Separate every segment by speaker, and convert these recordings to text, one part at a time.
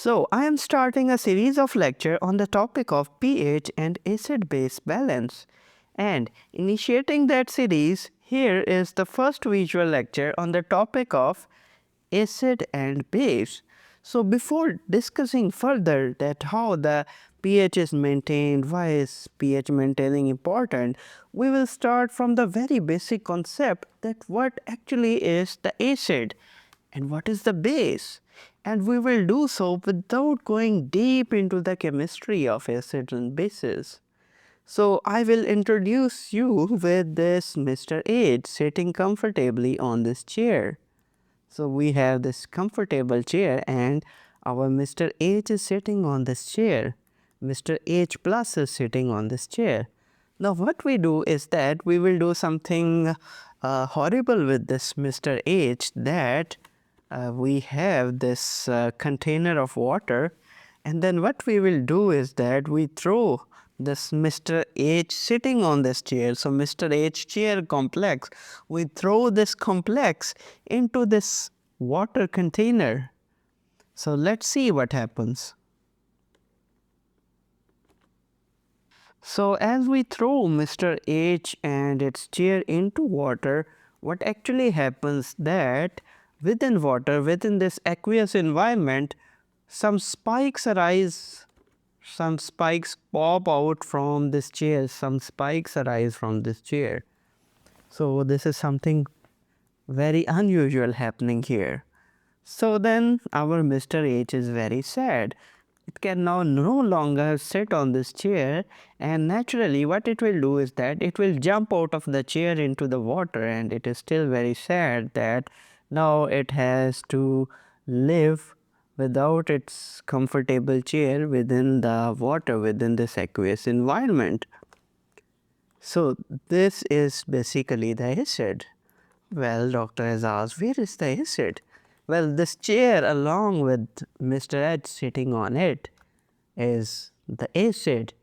Speaker 1: So, I am starting a series of lecture on the topic of pH and acid-base balance. And initiating that series, here is the first visual lecture on the topic of acid and base. So, before discussing further that how the pH is maintained, why is pH maintaining important, we will start from the very basic concept that what actually is the acid and what is the base, and we will do so without going deep into the chemistry of acids and bases. So I will introduce you with this Mr. H sitting comfortably on this chair. So we have this comfortable chair and our Mr. H is sitting on this chair. Mr. H plus is sitting on this chair. Now what we do is that we will do something horrible with this Mr. H, that we have this container of water, and then what we will do is that we throw this Mr. H sitting on this chair. So Mr. H chair complex, we throw this complex into this water container. So let's see what happens. So as we throw Mr. H and its chair into water, what actually happens that within water, within this aqueous environment, some spikes arise, some spikes pop out from this chair, some spikes arise from this chair. So this is something very unusual happening here. So then our Mr. H is very sad. It can now no longer sit on this chair, and naturally what it will do is that it will jump out of the chair into the water, and it is still very sad that now it has to live without its comfortable chair within the water, within this aqueous environment. So this is basically the acid. Well, doctor has asked, where is the acid? Well, this chair along with Mr. H sitting on it is the acid,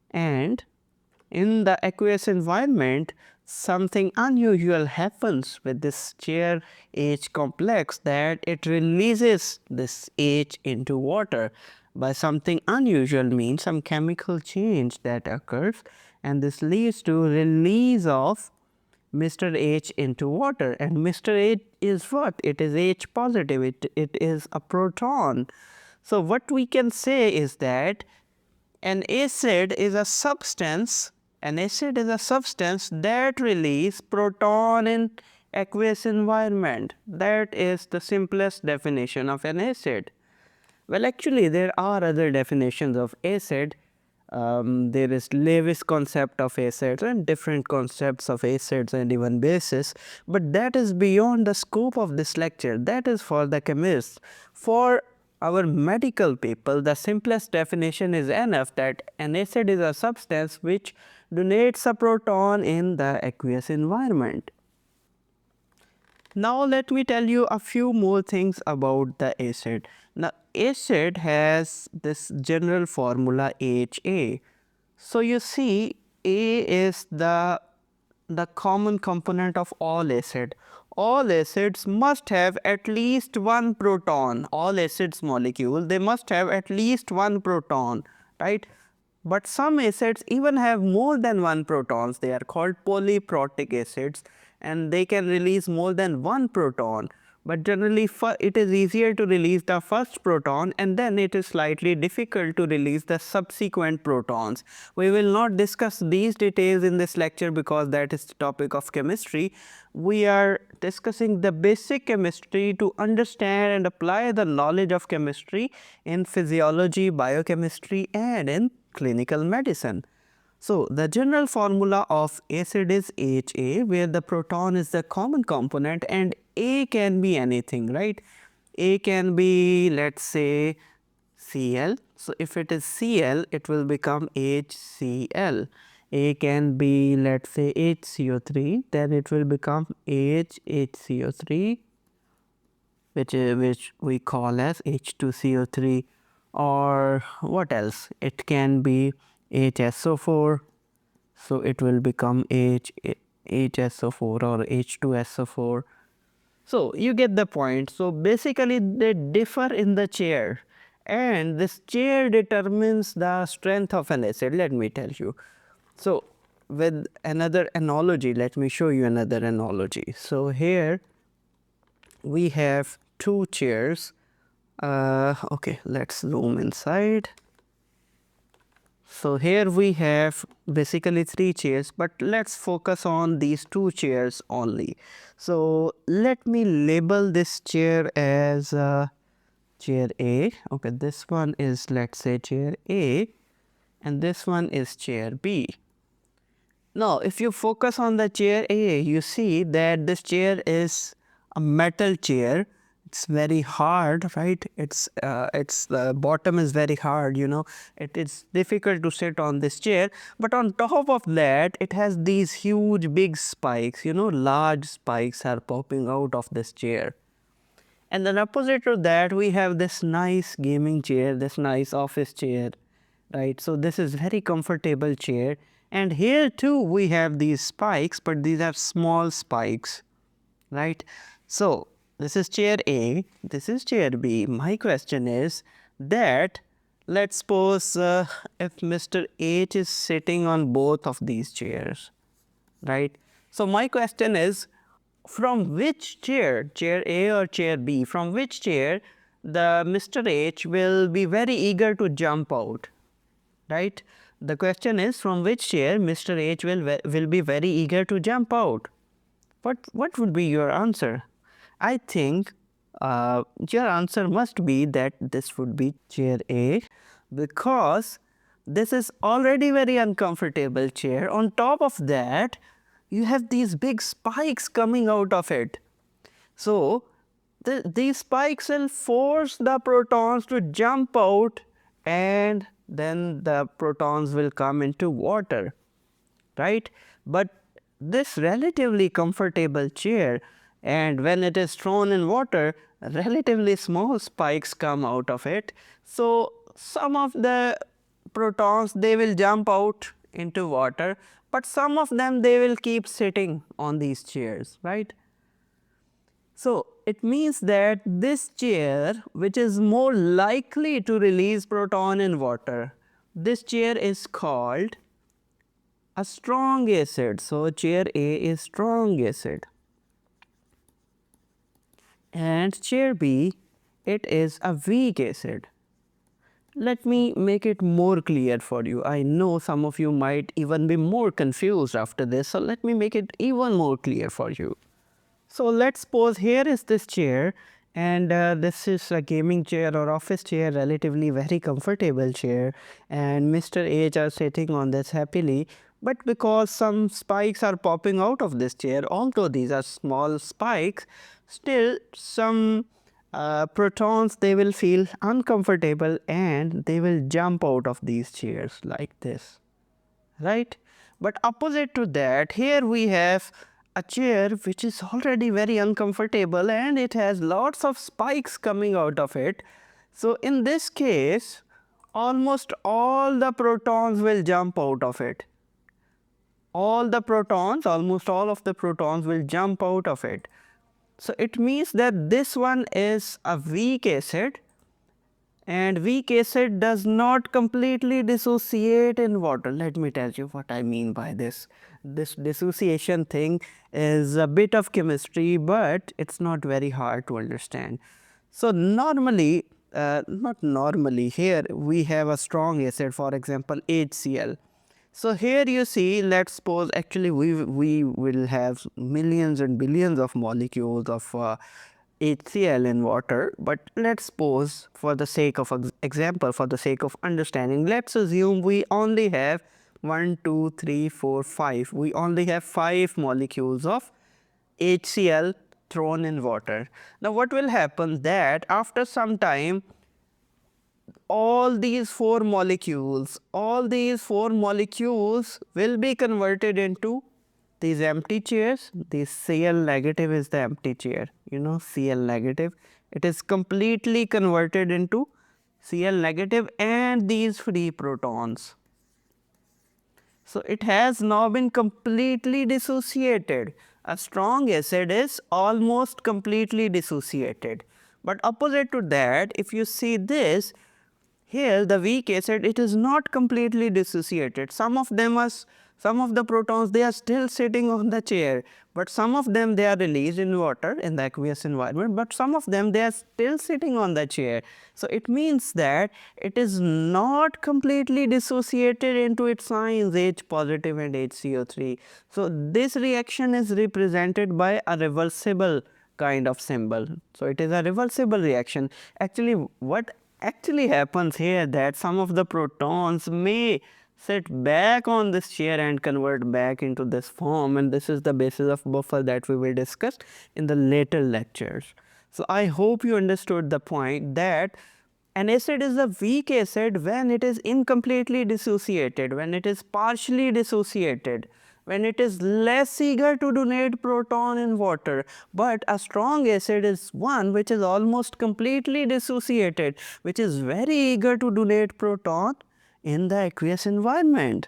Speaker 1: and in the aqueous environment something unusual happens with this chair H complex, that it releases this H into water. By something unusual means some chemical change that occurs, and this leads to release of Mr. H into water. And Mr. H is what? It is H positive, it is a proton. So what we can say is that an acid is a substance that release proton in aqueous environment. That is the simplest definition of an acid. Well, actually there are other definitions of acid. There is Lewis concept of acids and different concepts of acids and even bases, but that is beyond the scope of this lecture. That is for the chemists. For our medical people, the simplest definition is enough, that an acid is a substance which donates a proton in the aqueous environment. Now let me tell you a few more things about the acid. Now acid has this general formula HA. So you see, A is the common component of all acid. All acids must have at least one proton. All acids molecule, they must have at least one proton, right? But some acids even have more than one protons. They are called polyprotic acids, and they can release more than one proton. But generally it is easier to release the first proton, and then it is slightly difficult to release the subsequent protons. We will not discuss these details in this lecture because that is the topic of chemistry. We are discussing the basic chemistry to understand and apply the knowledge of chemistry in physiology, biochemistry, and in clinical medicine. So the general formula of acid is HA, where the proton is the common component, and A can be anything, right? A can be, let's say, Cl. So if it is Cl, it will become HCl. A can be, let's say, HCO3, then it will become HCO3, which we call as H2CO3. Or what else? It can be HSO4, so it will become HSO4 or H2SO4. So you get the point. So basically they differ in the chair, And this chair determines the strength of an acid, let me tell you. So with another analogy, let me show you another analogy. So here we have two chairs. Okay, let's zoom inside. So here we have basically three chairs, but let's focus on these two chairs only. So let me label this chair as chair A. Okay, this one is, let's say, chair A, and this one is chair B. Now, if you focus on the chair A, you see that this chair is a metal chair. It's very hard, right? It's the bottom is very hard, you know. It is difficult to sit on this chair. But on top of that, it has these huge big spikes, you know, large spikes are popping out of this chair. And then opposite to that, we have this nice gaming chair, this nice office chair, right? So this is very comfortable chair. And here too, we have these spikes, but these are small spikes, right? So this is chair A, this is chair B. My question is that, let's suppose if Mr. H is sitting on both of these chairs, right? So my question is, from which chair, chair A or chair B, from which chair the Mr. H will be very eager to jump out, right? The question is, from which chair Mr. H will be very eager to jump out. What would be your answer? I think your answer must be that this would be chair A, because this is already very uncomfortable chair. On top of that, you have these big spikes coming out of it. So these spikes will force the protons to jump out, and then the protons will come into water, right? But this relatively comfortable chair, and when it is thrown in water, relatively small spikes come out of it. So some of the protons, they will jump out into water, but some of them, they will keep sitting on these chairs, right? So it means that this chair, which is more likely to release proton in water, this chair is called a strong acid. So chair A is strong acid, and chair B, it is a weak acid. Let me make it more clear for you. I know some of you might even be more confused after this, so let me make it even more clear for you. So let's suppose here is this chair, and this is a gaming chair or office chair, relatively very comfortable chair, and Mr. H are sitting on this happily. But because some spikes are popping out of this chair, although these are small spikes, still some protons, they will feel uncomfortable and they will jump out of these chairs like this, right? But opposite to that, here we have a chair which is already very uncomfortable and it has lots of spikes coming out of it. So in this case, almost all the protons will jump out of it. All the protons, almost all of the protons will jump out of it. So it means that this one is a weak acid, and weak acid does not completely dissociate in water. Let me tell you what I mean by this. This dissociation thing is a bit of chemistry, but it's not very hard to understand. So normally, not normally, here we have a strong acid, for example, HCl. So here you see, let's suppose actually we will have millions and billions of molecules of HCl in water, but let's suppose for the sake of example, for the sake of understanding, let's assume we only have 1, 2, 3, 4, 5. We only have 5 molecules of HCl thrown in water. Now what will happen that after some time, all these four molecules will be converted into these empty chairs. This Cl negative is the empty chair, you know, Cl negative. It is completely converted into Cl negative and these free protons. So it has now been completely dissociated. A strong acid is almost completely dissociated. But opposite to that, if you see this, here the weak acid, it is not completely dissociated. Some of the protons, they are still sitting on the chair, but some of them, they are released in water in the aqueous environment, but some of them, they are still sitting on the chair. So it means that it is not completely dissociated into its signs H positive and HCO3. So this reaction is represented by a reversible kind of symbol. So it is a reversible reaction. Actually, what actually happens here, that some of the protons may sit back on this chair and convert back into this form, and this is the basis of buffer that we will discuss in the later lectures. So I hope you understood the point that an acid is a weak acid when it is incompletely dissociated, when it is partially dissociated, when it is less eager to donate proton in water. But a strong acid is one which is almost completely dissociated, which is very eager to donate proton in the aqueous environment.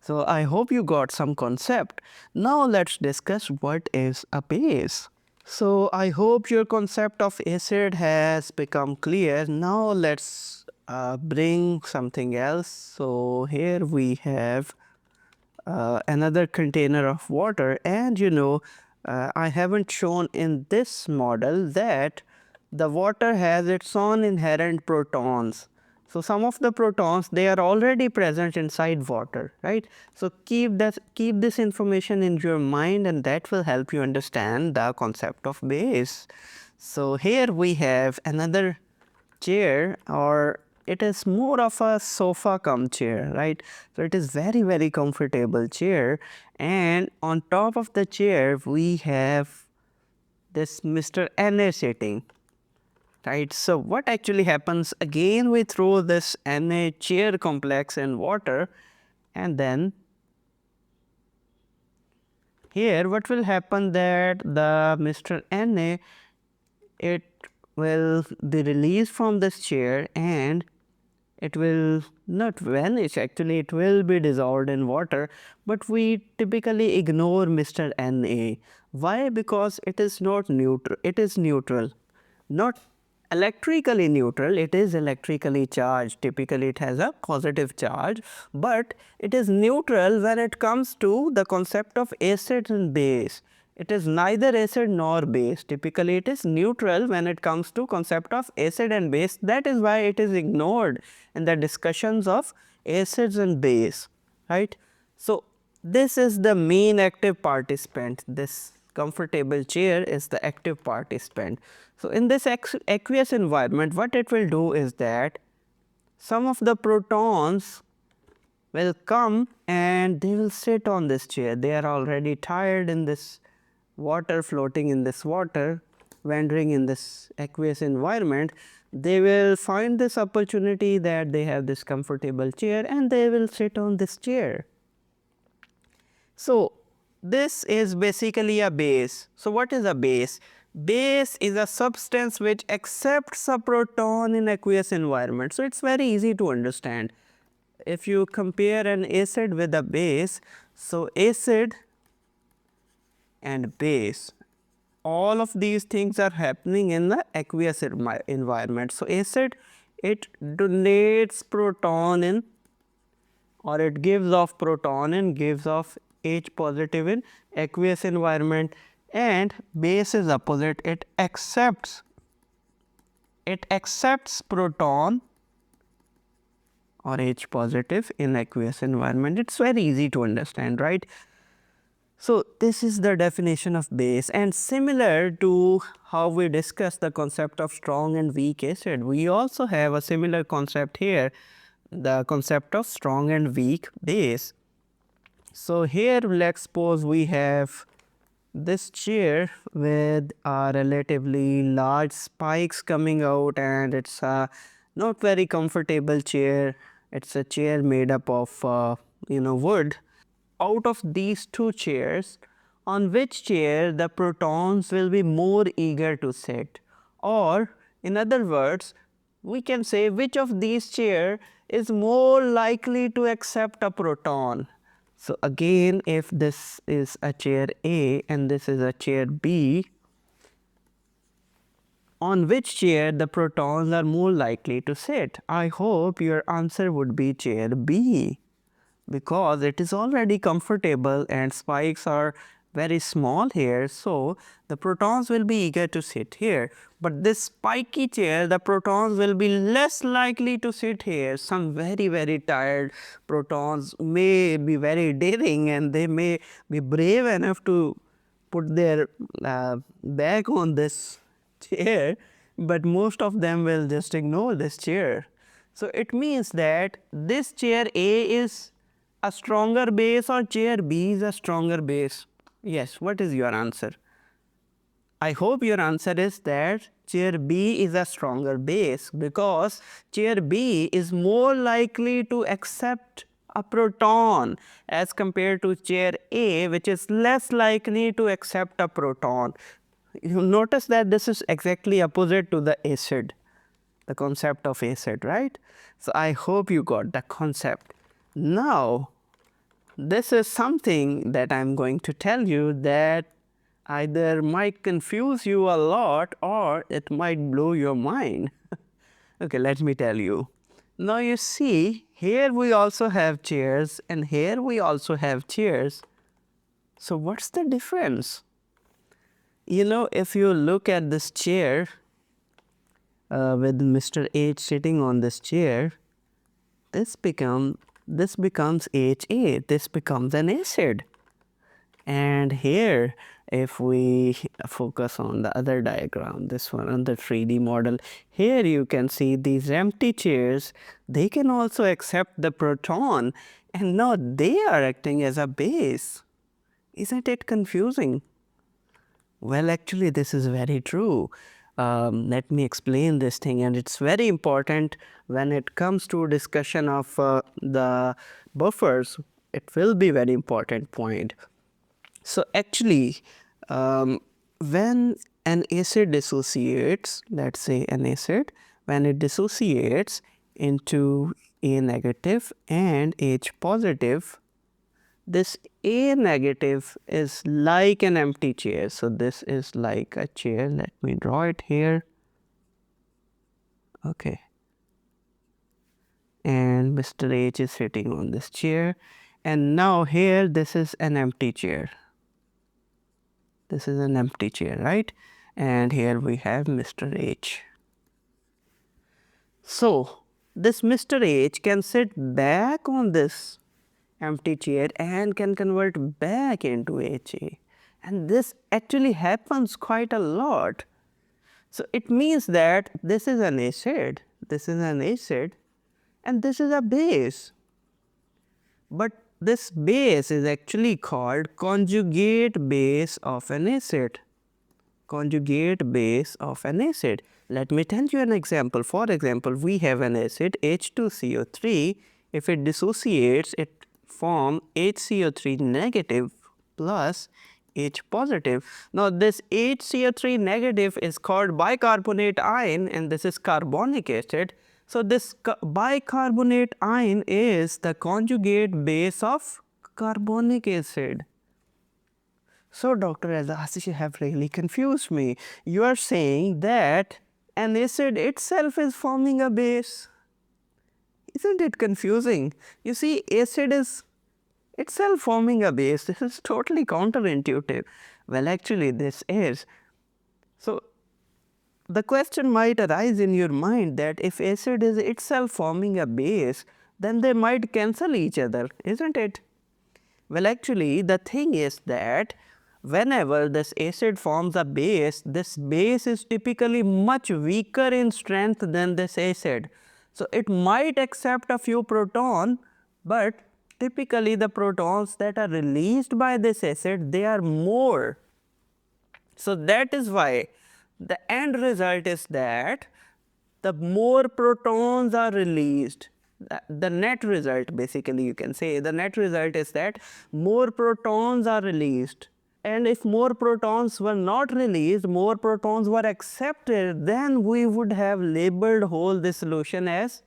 Speaker 1: So I hope you got some concept. Now let's discuss what is a base. So I hope your concept of acid has become clear. Now let's bring something else. So here we have another container of water, and I haven't shown in this model that the water has its own inherent protons. So some of the protons, they are already present inside water, right? So keep this information in your mind, and that will help you understand the concept of base. So here we have another chair, or it is more of a sofa cum chair, right? So it is very comfortable chair, and on top of the chair we have this Mr. Na sitting, right? So what actually happens, again we throw this Na chair complex in water, and then here what will happen, that the Mr. Na, it will be released from this chair, and it will not vanish, actually it will be dissolved in water, but we typically ignore Mr. Na. Why? Because it is not neutral, it is neutral, not electrically neutral, it is electrically charged. Typically it has a positive charge, but it is neutral when it comes to the concept of acid and base. It is neither acid nor base. Typically it is neutral when it comes to concept of acid and base. That is why it is ignored in the discussions of acids and base, right? So this is the main active participant. This comfortable chair is the active participant. So in this aqueous environment, what it will do is that some of the protons will come and they will sit on this chair. They are already tired in this water, floating in this water, wandering in this aqueous environment. They will find this opportunity that they have this comfortable chair, and they will sit on this chair. So this is basically a base. So what is a base? Base is a substance which accepts a proton in aqueous environment. So it's very easy to understand. If you compare an acid with a base, so acid and base, all of these things are happening in the aqueous environment. So acid, it donates proton in, or it gives off proton and gives off H positive in aqueous environment, and base is opposite, it accepts proton or H positive in aqueous environment. It's very easy to understand, right? So this is the definition of base, and similar to how we discussed the concept of strong and weak acid, we also have a similar concept here, the concept of strong and weak base. So here let's suppose we have this chair with a relatively large spikes coming out, and it's a not very comfortable chair. It's a chair made up of wood. Out of these two chairs, on which chair the protons will be more eager to sit, or in other words, we can say which of these chair is more likely to accept a proton. So again, if this is a chair A and this is a chair B, on which chair the protons are more likely to sit? I hope your answer would be chair B, because it is already comfortable and spikes are very small here, so the protons will be eager to sit here. But this spiky chair, the protons will be less likely to sit here. Some very tired protons may be very daring and they may be brave enough to put their back on this chair, but most of them will just ignore this chair. So it means that this chair A is a stronger base or chair B is a stronger base. Yes, what is your answer? I hope your answer is that chair B is a stronger base, because chair B is more likely to accept a proton as compared to chair A, which is less likely to accept a proton. You notice that this is exactly opposite to the acid, the concept of acid, right? So I hope you got the concept. Now, this is something that I am going to tell you that either might confuse you a lot or it might blow your mind. Okay, let me tell you. Now you see, here we also have chairs and here we also have chairs. So what's the difference? You know, if you look at this chair with Mr. H sitting on this chair, this becomes HA, this becomes an acid. And here, if we focus on the other diagram, this one on the 3D model, here you can see these empty chairs, they can also accept the proton, and now they are acting as a base. Isn't it confusing? Well, actually, this is very true. Let me explain this thing, and it's very important when it comes to discussion of the buffers. It will be very important point. So actually, when an acid dissociates, let's say an acid, when it dissociates into A negative and H positive, this A negative is like an empty chair. So this is like a chair. Let me draw it here. Okay. And Mr. H is sitting on this chair. And now here this is an empty chair. This is an empty chair, right? And here we have Mr. H. So this Mr. H can sit back on this empty chair and can convert back into HA. And this actually happens quite a lot. So it means that this is an acid, this is an acid, and this is a base. But this base is actually called conjugate base of an acid. Conjugate base of an acid. Let me tell you an example. For example, we have an acid H2CO3. If it dissociates, it forms HCO3 negative plus H positive. Now this HCO3 negative is called bicarbonate ion, and this is carbonic acid. So this bicarbonate ion is the conjugate base of carbonic acid. So Dr. Azaz, you have really confused me. You are saying that an acid itself is forming a base. Isn't it confusing? You see, acid is itself forming a base. This is totally counterintuitive. Well, actually this is. So the question might arise in your mind that if acid is itself forming a base, then they might cancel each other, isn't it? Well, actually the thing is that whenever this acid forms a base, this base is typically much weaker in strength than this acid. So it might accept a few protons, but typically the protons that are released by this acid, they are more. So that is why the end result is that the more protons are released, the net result, basically you can say, the net result is that more protons are released. And if more protons were not released, more protons were accepted, then we would have labeled whole this solution as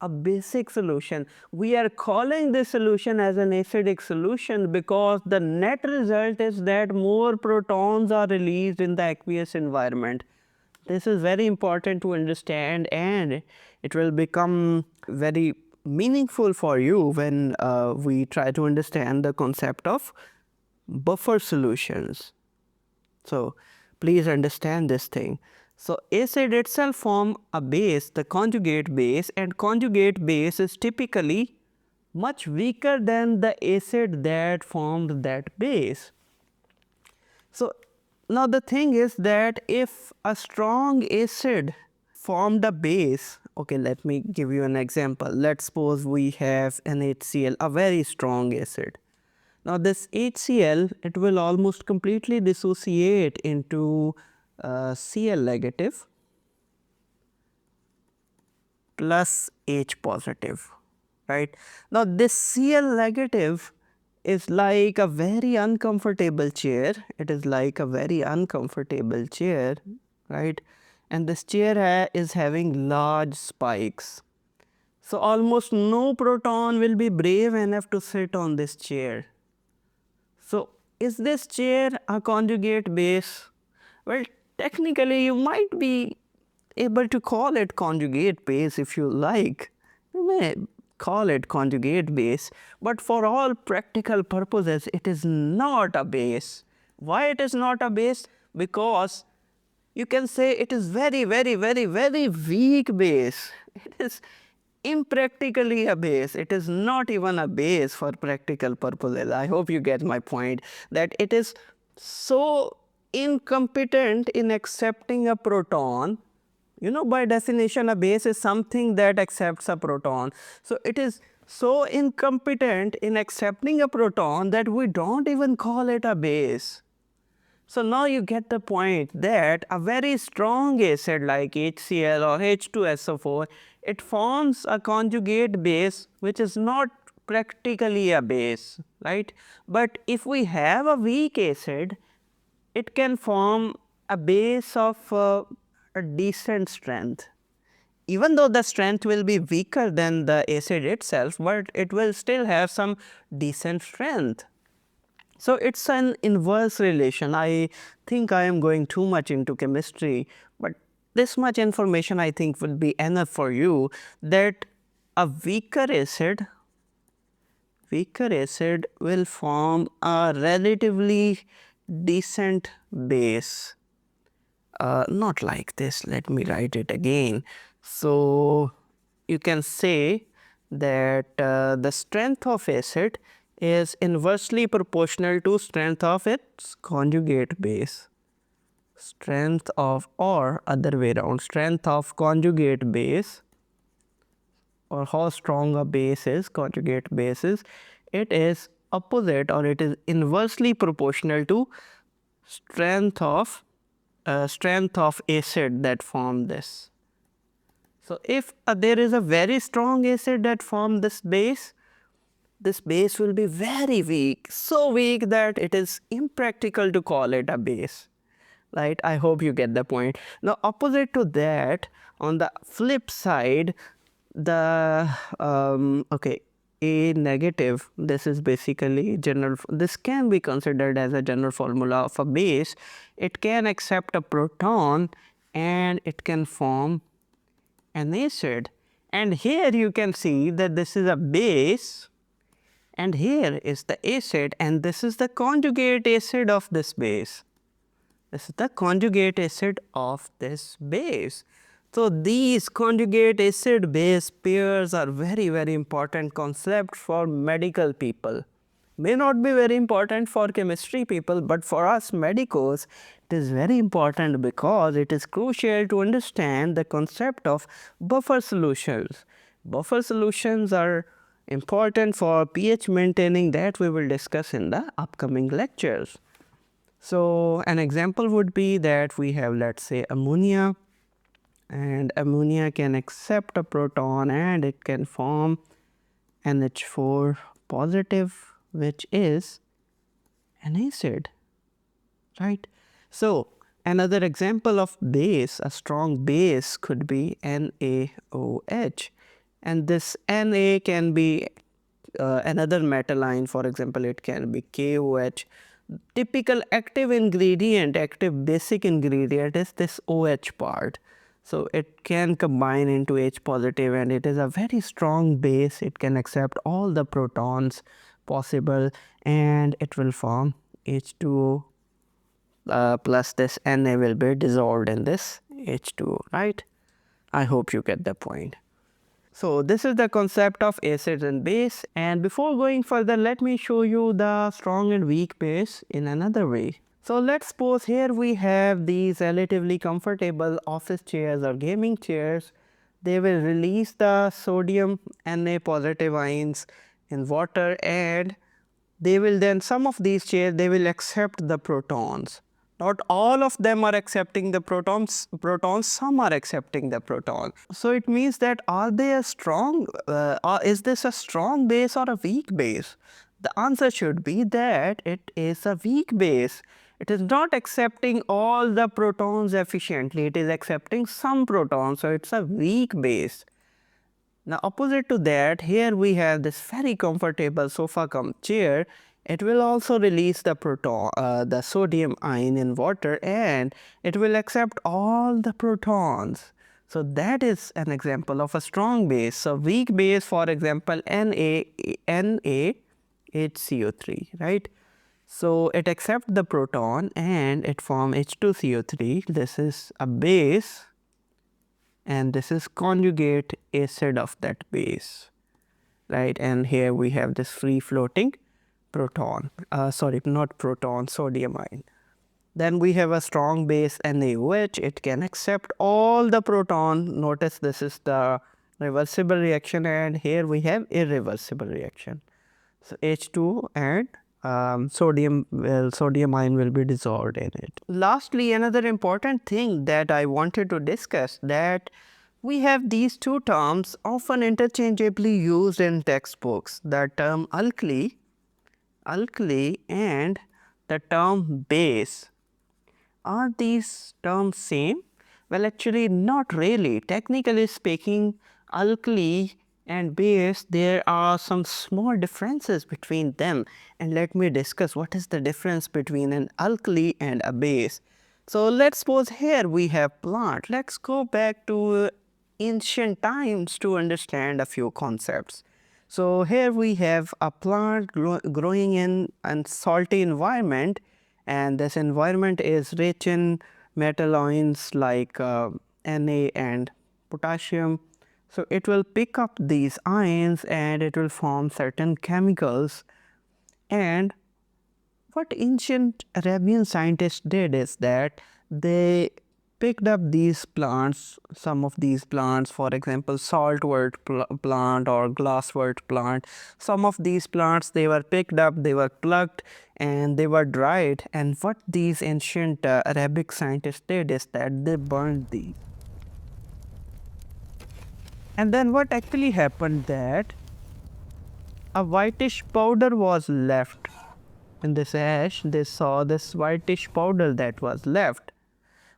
Speaker 1: a basic solution. We are calling this solution as an acidic solution because the net result is that more protons are released in the aqueous environment. This is very important to understand, and it will become very meaningful for you when we try to understand the concept of buffer solutions. So please understand this thing. So acid itself form a base, the conjugate base, and conjugate base is typically much weaker than the acid that formed that base. So now the thing is that if a strong acid formed a base, okay, let me give you an example. Let's suppose we have an HCl, a very strong acid. Now this HCl, it will almost completely dissociate into Cl negative plus H positive, right? Now this Cl negative is like a very uncomfortable chair. It is like a very uncomfortable chair, right? And this chair is having large spikes. So almost no proton will be brave enough to sit on this chair. So is this chair a conjugate base? Well, technically you might be able to call it conjugate base if you like. You may call it conjugate base, but for all practical purposes it is not a base. Why it is not a base? Because you can say it is very weak base. It is impractically a base. It is not even a base for practical purposes. I hope you get my point, that it is so incompetent in accepting a proton. You know, by definition a base is something that accepts a proton. So it is so incompetent in accepting a proton that we don't even call it a base. So now you get the point that a very strong acid like HCl or H2SO4, it forms a conjugate base which is not practically a base, right? But if we have a weak acid, it can form a base of a decent strength. Even though the strength will be weaker than the acid itself, but it will still have some decent strength. So it's an inverse relation. I think I am going too much into chemistry, but this much information I think will be enough for you, that a weaker acid will form a relatively decent base. Not like this, let me write it again. So you can say that the strength of acid is inversely proportional to strength of its conjugate base. Strength of, or other way around, strength of conjugate base, or how strong a base is, conjugate bases, it is opposite or it is inversely proportional to strength of acid that form this. So if there is a very strong acid that form this base will be very weak, so weak that it is impractical to call it a base, right? I hope you get the point. Now opposite to that, on the flip side, the okay, A negative, this is basically general, this can be considered as a general formula of a base. It can accept a proton and it can form an acid. And here you can see that this is a base and here is the acid, and this is the conjugate acid of this base. This is the conjugate acid of this base. So these conjugate acid base pairs are very important concept for medical people. May not be very important for chemistry people, but for us medicos it is very important because it is crucial to understand the concept of buffer solutions. Buffer solutions are important for pH maintaining, that we will discuss in the upcoming lectures. So an example would be that we have, let's say, ammonia, and ammonia can accept a proton and it can form NH4 positive, which is an acid, right? So another example of base, a strong base, could be NaOH, and this Na can be another metal ion. For example, it can be KOH. typical active ingredient, active basic ingredient is this OH part. So it can combine into H positive and it is a very strong base. It can accept all the protons possible and it will form H2O plus this Na will be dissolved in this H2O, right? I hope you get the point. So this is the concept of acids and base, and before going further let me show you the strong and weak base in another way. So let's suppose here we have these relatively comfortable office chairs or gaming chairs. They will release the sodium Na positive ions in water and they will then, some of these chairs, they will accept the protons. Not all of them are accepting the protons, some are accepting the proton. So it means that are they a strong, or is this a strong base or a weak base? The answer should be that it is a weak base. It is not accepting all the protons efficiently, it is accepting some protons, so it's a weak base. Now opposite to that, here we have this very comfortable sofa cum chair. It will also release the proton, the sodium ion in water and it will accept all the protons. So that is an example of a strong base. So weak base, for example, NaHCO3, right? So it accepts the proton and it forms H2CO3. This is a base and this is conjugate acid of that base, right? And here we have this free floating proton, sorry, not proton, sodium ion. Then we have a strong base NaOH. It can accept all the proton. Notice this is the reversible reaction and here we have irreversible reaction. So H2 and sodium ion will be dissolved in it. Lastly, another important thing that I wanted to discuss, that we have these two terms often interchangeably used in textbooks, the term alkali and the term base. Are these terms same? Well, actually not really. Technically speaking, alkali and base, there are some small differences between them, and let me discuss what is the difference between an alkali and a base. So let's suppose here we have plant. Let's go back to ancient times to understand a few concepts. So here we have a plant growing in a salty environment, and this environment is rich in metal ions like Na and potassium. So it will pick up these ions and it will form certain chemicals. And what ancient Arabian scientists did is that they picked up these plants, some of these plants, for example, saltwort plant or glasswort plant. Some of these plants, they were picked up, they were plucked and they were dried. And what these ancient Arabic scientists did is that they burned these. And then what actually happened, that a whitish powder was left in this ash. They saw this whitish powder that was left.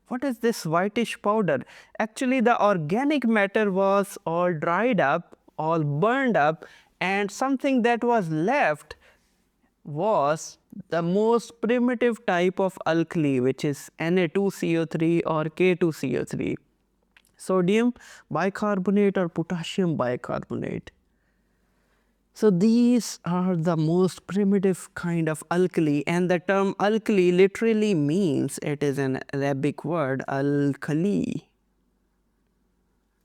Speaker 1: What is this whitish powder? Actually, the organic matter was all dried up, all burned up, and something that was left was the most primitive type of alkali, which is Na2CO3 or K2CO3, sodium bicarbonate or potassium bicarbonate. So these are the most primitive kind of alkali, and the term alkali literally means, it is an Arabic word, Al-Qali.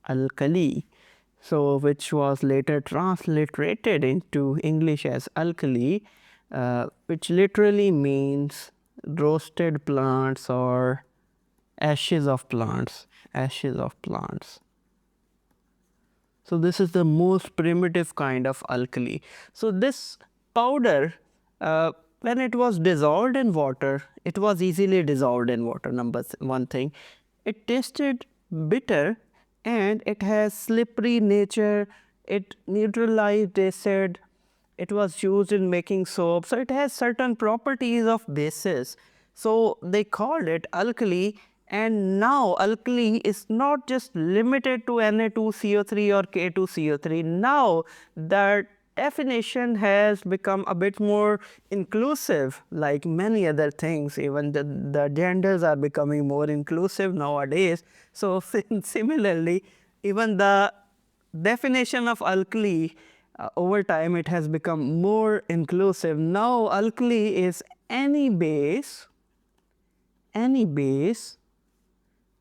Speaker 1: Al-Qali. So which was later transliterated into English as alkali, which literally means roasted plants or ashes of plants, ashes of plants. So this is the most primitive kind of alkali. So this powder, when it was dissolved in water, it was easily dissolved in water, number one thing. It tasted bitter and it has slippery nature, it neutralized acid, it was used in making soap. So it has certain properties of bases. So they called it alkali. And now alkali is not just limited to Na2CO3 or K2CO3. Now the definition has become a bit more inclusive, like many other things. Even the genders are becoming more inclusive nowadays. So similarly, even the definition of alkali, over time it has become more inclusive. Now alkali is any base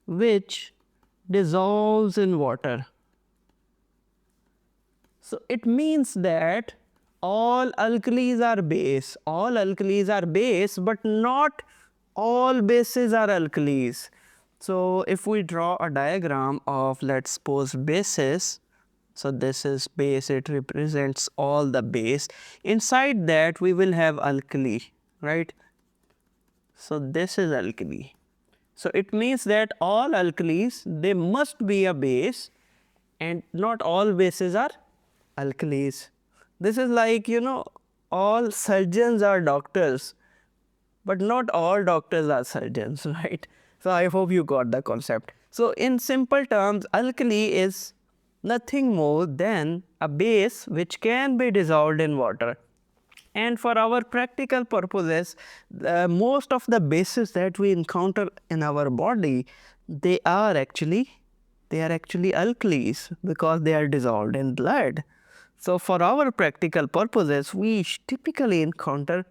Speaker 1: which dissolves in water. So it means that all alkalis are base, but not all bases are alkalis. So if we draw a diagram of, let's suppose, bases, so this is base, it represents all the base. Inside that we will have alkali, right? So this is alkali. So it means that all alkalis, they must be a base, and not all bases are alkalis. This is like, all surgeons are doctors, but not all doctors are surgeons, right? So I hope you got the concept. So in simple terms, alkali is nothing more than a base which can be dissolved in water. And for our practical purposes, most of the bases that we encounter in our body, they are actually alkalis because they are dissolved in blood. So for our practical purposes, we typically encounter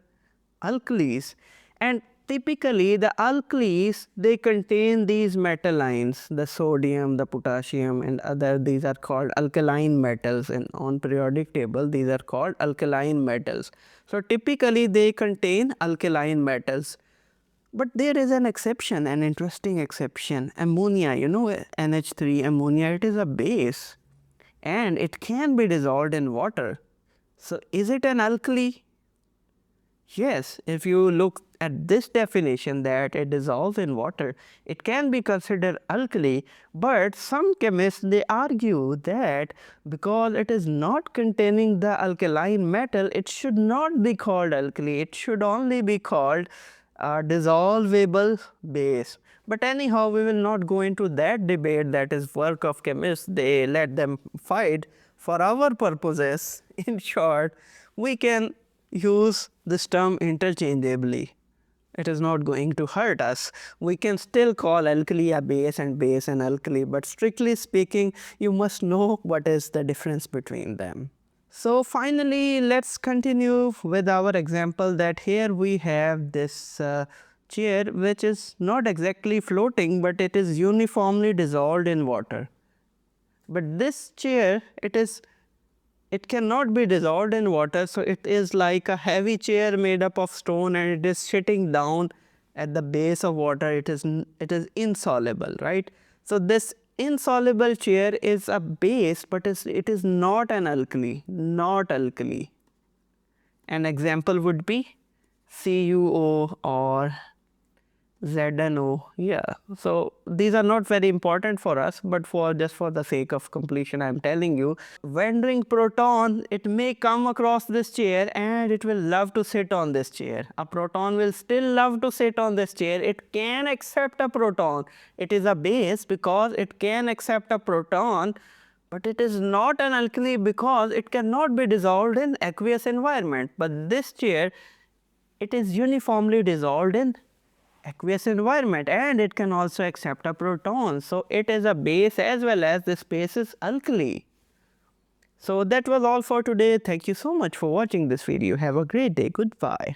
Speaker 1: alkalis, and typically the alkalis, they contain these metal ions, the sodium, the potassium, and other. These are called alkaline metals, and on periodic table these are called alkaline metals. So typically they contain alkaline metals. But there is an exception, an interesting exception. Ammonia, NH3 ammonia, it is a base and it can be dissolved in water. So is it an alkali? Yes, if you look at this definition that it dissolves in water, it can be considered alkali, but some chemists, they argue that because it is not containing the alkaline metal, it should not be called alkali, it should only be called dissolvable base. But anyhow, we will not go into that debate, that is work of chemists, they let them fight. For our purposes, in short, we can use this term interchangeably. It is not going to hurt us. We can still call alkali a base and alkali, but strictly speaking, you must know what is the difference between them. So finally, let's continue with our example, that here we have this chair which is not exactly floating, but it is uniformly dissolved in water. But this chair, it cannot be dissolved in water, so it is like a heavy chair made up of stone, and it is sitting down at the base of water. It is insoluble, right? So this insoluble chair is a base, but it is not an alkali, not alkali. An example would be CuO or ZNO. Yeah, so these are not very important for us, but just for the sake of completion, I am telling you, wandering proton, it may come across this chair and it will love to sit on this chair. A proton will still love to sit on this chair. It can accept a proton. It is a base because it can accept a proton, but it is not an alkali because it cannot be dissolved in aqueous environment. But this chair, it is uniformly dissolved in aqueous environment, and it can also accept a proton. So it is a base as well as this base is alkali. So that was all for today. Thank you so much for watching this video. Have a great day. Goodbye.